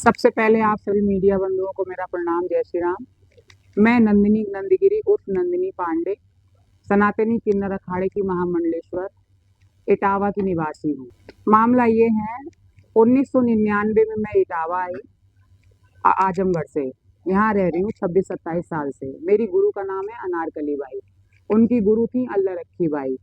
सबसे पहले आप सभी मीडिया बंधुओं को मेरा प्रणाम, जय श्री राम। मैं नंदिनी नंदगिरी उर्फ नंदिनी पांडे, सनातनी किन्नर अखाड़े की महामंडलेश्वर, इटावा की निवासी हूँ। मामला ये है, 1999 में मैं इटावा आई, आजमगढ़ से। यहाँ रह रही हूँ 26-27 साल से। मेरी गुरु का नाम है अनारकली बाई, उनकी गुरु थी अल्लाह रखी बाई,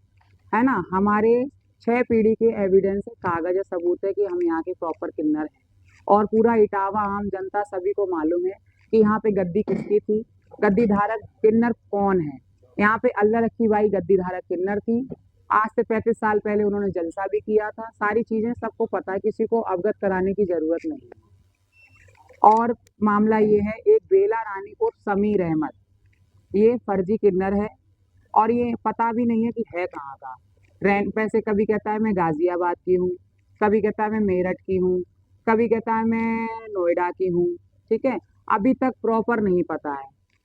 है ना। हमारे 6 पीढ़ी के एविडेंस है, कागज है, सबूत है कि हम यहाँ के प्रॉपर किन्नर हैं। और पूरा इटावा आम जनता सभी को मालूम है कि यहाँ पे गद्दी किसकी थी, गद्दी धारक किन्नर कौन है। यहाँ पे अल्लाह रखी बाई गद्दी धारक किन्नर थी। आज से 35 साल पहले उन्होंने जलसा भी किया था। सारी चीजें सबको पता है, किसी को अवगत कराने की जरूरत नहीं है। और मामला ये है, एक बेला रानी को समीर अहमद, ये फर्जी किन्नर है और ये पता भी नहीं है कि है कहाँ का। रैन पैसे कभी कहता है मैं गाजियाबाद की हूँ, कभी कहता है मैं मेरठ की हूँ, कभी कहता है मैं नोएडा की हूँ। ठीक है, अभी तक प्रॉपर नहीं पता है।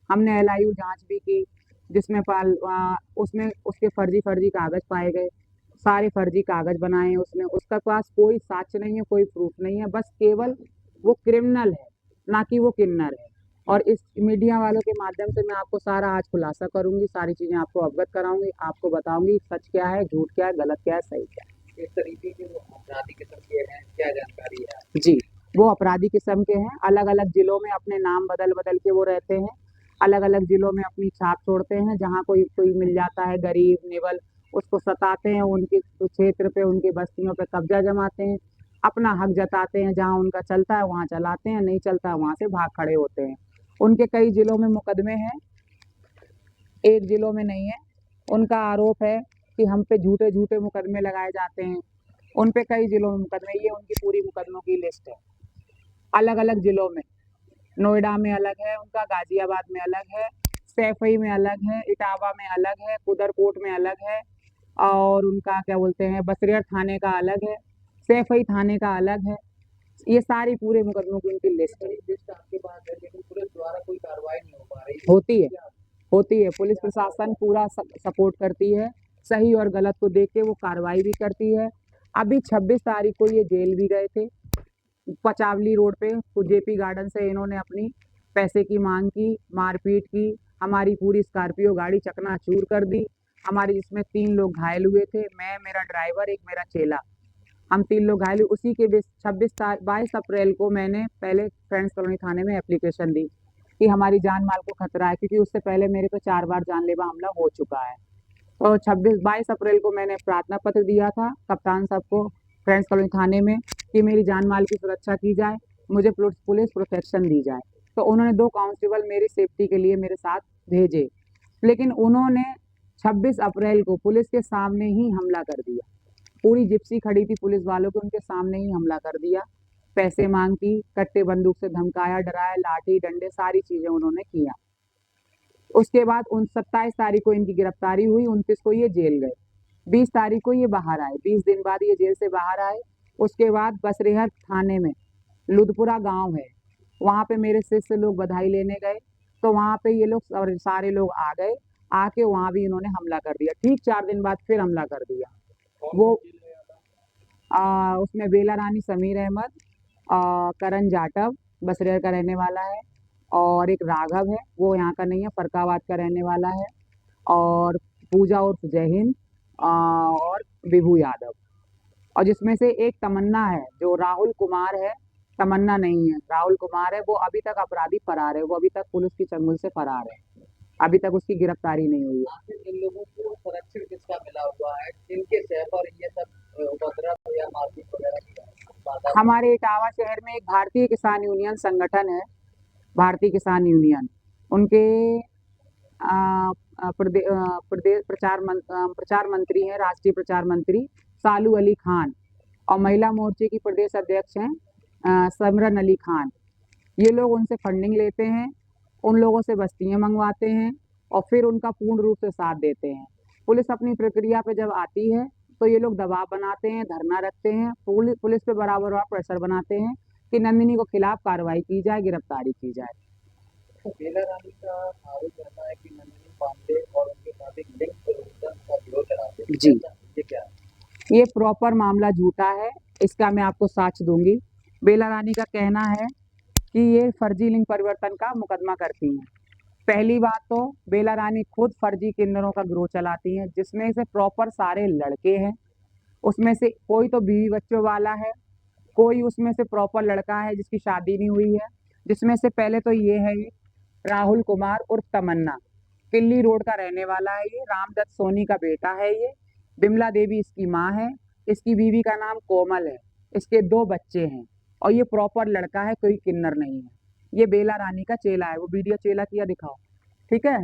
हमने एलआईयू जांच भी की, जिसमें उसमें उसके फर्जी फर्जी कागज पाए गए, सारे फर्जी कागज बनाए उसने। उसका पास कोई साक्ष्य नहीं है, कोई प्रूफ नहीं है, बस केवल वो क्रिमिनल है, ना कि वो किन्नर है। और इस मीडिया वालों के माध्यम से मैं आपको सारा आज खुलासा करूंगी, सारी चीजें आपको अवगत कराऊंगी, आपको बताऊंगी सच क्या है, झूठ क्या है, गलत क्या है, सही क्या है। इस तरीके के वो अपराधी किस्म के हैं, क्या जानकारी है? जी, वो अपराधी किस्म के हैं। अलग अलग जिलों में अपने नाम बदल बदल के वो रहते हैं, अलग अलग जिलों में अपनी छाप छोड़ते हैं। जहाँ कोई कोई मिल जाता है गरीब निवल, उसको सताते हैं, उनके क्षेत्र पे, उनकी बस्तियों पे कब्जा जमाते हैं, अपना हक जताते हैं। जहाँ उनका चलता है वहाँ चलाते हैं, नहीं चलता है वहाँ से भाग खड़े होते हैं। उनके कई जिलों में मुकदमे हैं, एक जिलों में नहीं है। उनका आरोप है कि हम पे झूठे झूठे मुकदमे लगाए जाते हैं, उन पे कई जिलों में मुकदमे। ये उनकी पूरी मुकदमों की लिस्ट है, अलग अलग जिलों में। नोएडा में अलग है उनका, गाजियाबाद में अलग है, सैफई में अलग है, इटावा में अलग है, कुदरकोट में अलग है, और उनका क्या बोलते हैं बसरिया थाने का अलग है, सैफई थाने का अलग है। ये सारी पूरे मुकदमों की उनकी लिस्ट है। लिस्ट आपके पास है, लेकिन पुलिस द्वारा कोई कार्रवाई नहीं हो पा रही होती है, होती है। पुलिस प्रशासन पूरा सपोर्ट करती है, सही और गलत को देख के वो कार्रवाई भी करती है। अभी 26 तारीख को ये जेल भी गए थे, पचावली रोड पे जेपी गार्डन से इन्होंने अपनी पैसे की मांग की, मारपीट की, हमारी पूरी स्कॉर्पियो गाड़ी चकनाचूर कर दी हमारी, जिसमें 3 लोग घायल हुए थे, मैं, मेरा ड्राइवर, एक मेरा चेला, हम 3 लोग घायल हुए। उसी के 22 अप्रैल को मैंने पहले फ्रेंड्स कॉलोनी थाने में एप्लीकेशन दी कि हमारी जान माल को खतरा है, क्योंकि उससे पहले मेरे पे 4 बार जानलेवा हमला हो चुका है। तो 22 अप्रैल को मैंने प्रार्थना पत्र दिया था कप्तान साहब को फ्रेंड्स कॉलोनी थाने में कि मेरी जान माल की सुरक्षा की जाए, मुझे पुलिस प्रोटेक्शन दी जाए। तो उन्होंने 2 कांस्टेबल मेरी सेफ्टी के लिए मेरे साथ भेजे, लेकिन उन्होंने 26 अप्रैल को पुलिस के सामने ही हमला कर दिया। पूरी जिप्सी खड़ी थी पुलिस वालों के, उनके सामने ही हमला कर दिया। पैसे मांग की, कट्टे बंदूक से धमकाया, डराया, लाठी डंडे सारी चीजें उन्होंने किया। उसके बाद 27 तारीख को इनकी गिरफ्तारी हुई, 29 को ये जेल गए, 20 तारीख को ये बाहर आए, 20 दिन बाद ये जेल से बाहर आए। उसके बाद बसरेहर थाने में लुधपुरा गांव है, वहाँ पे मेरे शिष्य लोग बधाई लेने गए, तो वहाँ पे ये लोग सारे लोग आ गए, आके वहाँ भी इन्होंने हमला कर दिया। ठीक 4 दिन बाद फिर हमला कर दिया। वो उसमें बेला रानी समीर अहमद, करण जाटव बसरेहर का रहने वाला है, और एक राघव है, वो यहाँ का नहीं है, फरकाबाद का रहने वाला है, और पूजा उर्फ जय हिंद, और विभू यादव। और जिसमें से एक तमन्ना है, जो राहुल कुमार है, तमन्ना नहीं है, राहुल कुमार है। वो अभी तक अपराधी फरार है, वो अभी तक पुलिस की चंगुल से फरार है, अभी तक उसकी गिरफ्तारी नहीं हुई है। आखिर इन लोगों को संरक्षण किसका मिला हुआ है, जिनके शह पर ये सब उपद्रव या मारपीट वगैरह की बात? हमारे इटावा शहर में एक भारतीय किसान यूनियन संगठन है, भारतीय किसान यूनियन, उनके प्रदेश प्रचार मंत्री हैं, राष्ट्रीय प्रचार मंत्री सालू अली खान, और महिला मोर्चे की प्रदेश अध्यक्ष हैं समरन अली खान। ये लोग उनसे फंडिंग लेते हैं, उन लोगों से बस्तियां मंगवाते हैं, और फिर उनका पूर्ण रूप से साथ देते हैं। पुलिस अपनी प्रक्रिया पे जब आती है तो ये लोग दबाव बनाते हैं, धरना रखते हैं, पुलिस पे बराबर प्रेशर बनाते हैं कि नंदिनी को खिलाफ कार्रवाई की जाए, गिरफ्तारी की जाए। तो बेला रानी का आरोप रहता है कि नंदिनी पांडे और उनके साथ एक लिंक का विरोध चलाते हैं। जी, ये क्या है? ये प्रॉपर मामला झूठा है, इसका मैं आपको साक्ष्य दूंगी। बेला रानी का कहना है कि ये फर्जी लिंग परिवर्तन का मुकदमा करती हैं। पहली बात तो बेला रानी खुद फर्जी किन्नरों का गिरोह चलाती हैं, जिसमें से प्रॉपर सारे लड़के हैं। उसमें से कोई तो बीवी बच्चों वाला है, कोई उसमें से प्रॉपर लड़का है जिसकी शादी नहीं हुई है। जिसमें से पहले तो ये है ये राहुल कुमार उर्फ तमन्ना, किल्ली रोड का रहने वाला है। ये रामदत्त सोनी का बेटा है। ये बिमला देवी इसकी माँ है। इसकी बीवी का नाम कोमल है। इसके 2 बच्चे हैं और ये प्रॉपर लड़का है, कोई किन्नर नहीं है। ये बेला रानी का चेला है। वो वीडियो चेला किया दिखाओ, ठीक है।